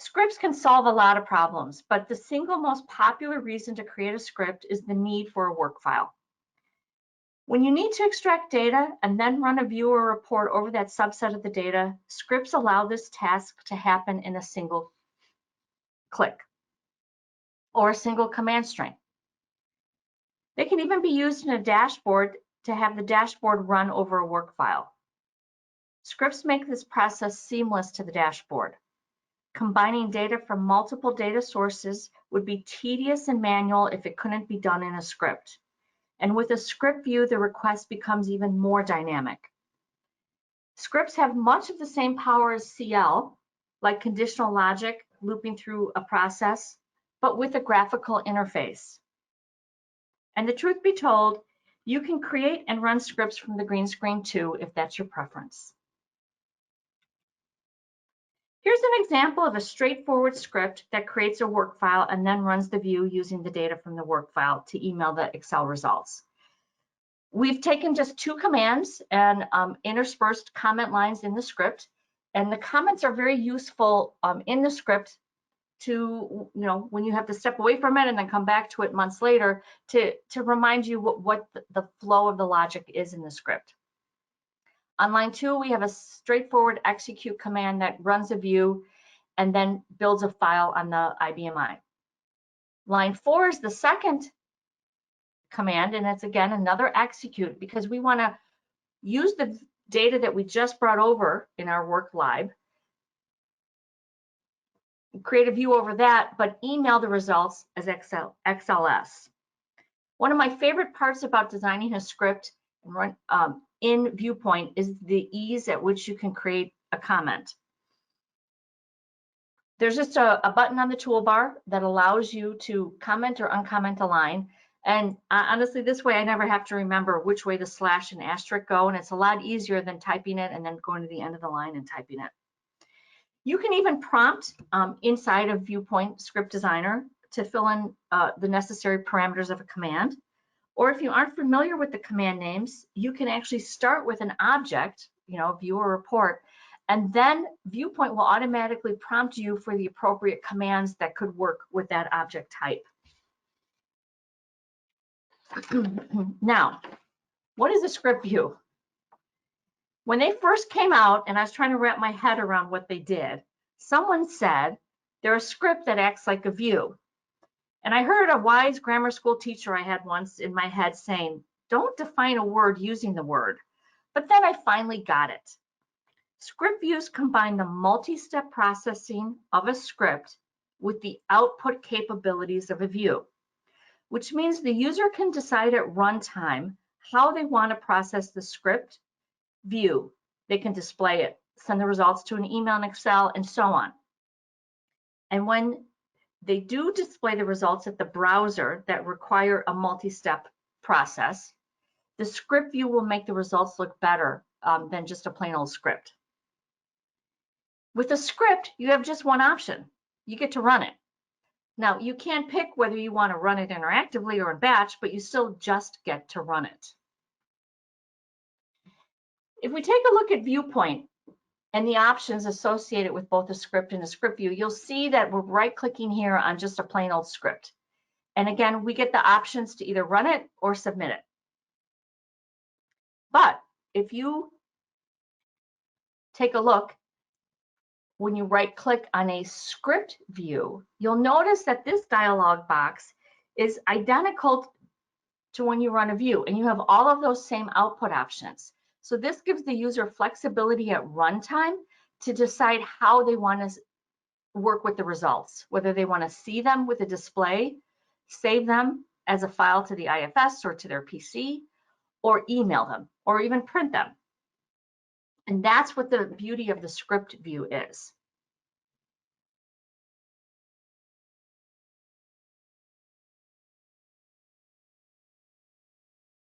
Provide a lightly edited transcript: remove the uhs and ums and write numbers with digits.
Scripts can solve a lot of problems, but the single most popular reason to create a script is the need for a work file. When you need to extract data and then run a view or report over that subset of the data, scripts allow this task to happen in a single click or a single command string. They can even be used in a dashboard to have the dashboard run over a work file. Scripts make this process seamless to the dashboard. Combining data from multiple data sources would be tedious and manual if it couldn't be done in a script. And with a script view, the request becomes even more dynamic. Scripts have much of the same power as CL, like conditional logic looping through a process, but with a graphical interface. And the truth be told, you can create and run scripts from the green screen too, if that's your preference. Here's an example of a straightforward script that creates a work file and then runs the view using the data from the work file to email the Excel results. We've taken just 2 commands and interspersed comment lines in the script, and the comments are very useful in the script to, when you have to step away from it and then come back to it months later to remind you what the flow of the logic is in the script. On line 2, we have a straightforward execute command that runs a view and then builds a file on the IBMI. Line 4 is the second command, and it's again another execute because we want to use the data that we just brought over in our work lib, create a view over that, but email the results as XLS. One of my favorite parts about designing a script and run, in Viewpoint is the ease at which you can create a comment. There's just a button on the toolbar that allows you to comment or uncomment a line. And honestly, this way I never have to remember which way the slash and asterisk go, and it's a lot easier than typing it and then going to the end of the line and typing it. You can even prompt inside of Viewpoint Script Designer to fill in the necessary parameters of a command. Or if you aren't familiar with the command names, you can actually start with an object, view or report, and then Viewpoint will automatically prompt you for the appropriate commands that could work with that object type. Now, what is a script view? When they first came out and I was trying to wrap my head around what they did, someone said they're a script that acts like a view. And I heard a wise grammar school teacher I had once in my head saying, don't define a word using the word. But then I finally got it. Script views combine the multi-step processing of a script with the output capabilities of a view, which means the user can decide at runtime how they want to process the script view. They can display it, send the results to an email in Excel, and so on. And when they do display the results at the browser that require a multi-step process, the script view will make the results look better than just a plain old script. With a script, you have just one option. You get to run it. Now, you can pick whether you want to run it interactively or in batch, but you still just get to run it. If we take a look at Viewpoint and the options associated with both a script and a script view, you'll see that we're right-clicking here on just a plain old script. And again, we get the options to either run it or submit it. But if you take a look, when you right-click on a script view, you'll notice that this dialog box is identical to when you run a view, and you have all of those same output options. So this gives the user flexibility at runtime to decide how they want to work with the results, whether they want to see them with a display, save them as a file to the IFS or to their PC, or email them, or even print them. And that's what the beauty of the script view is.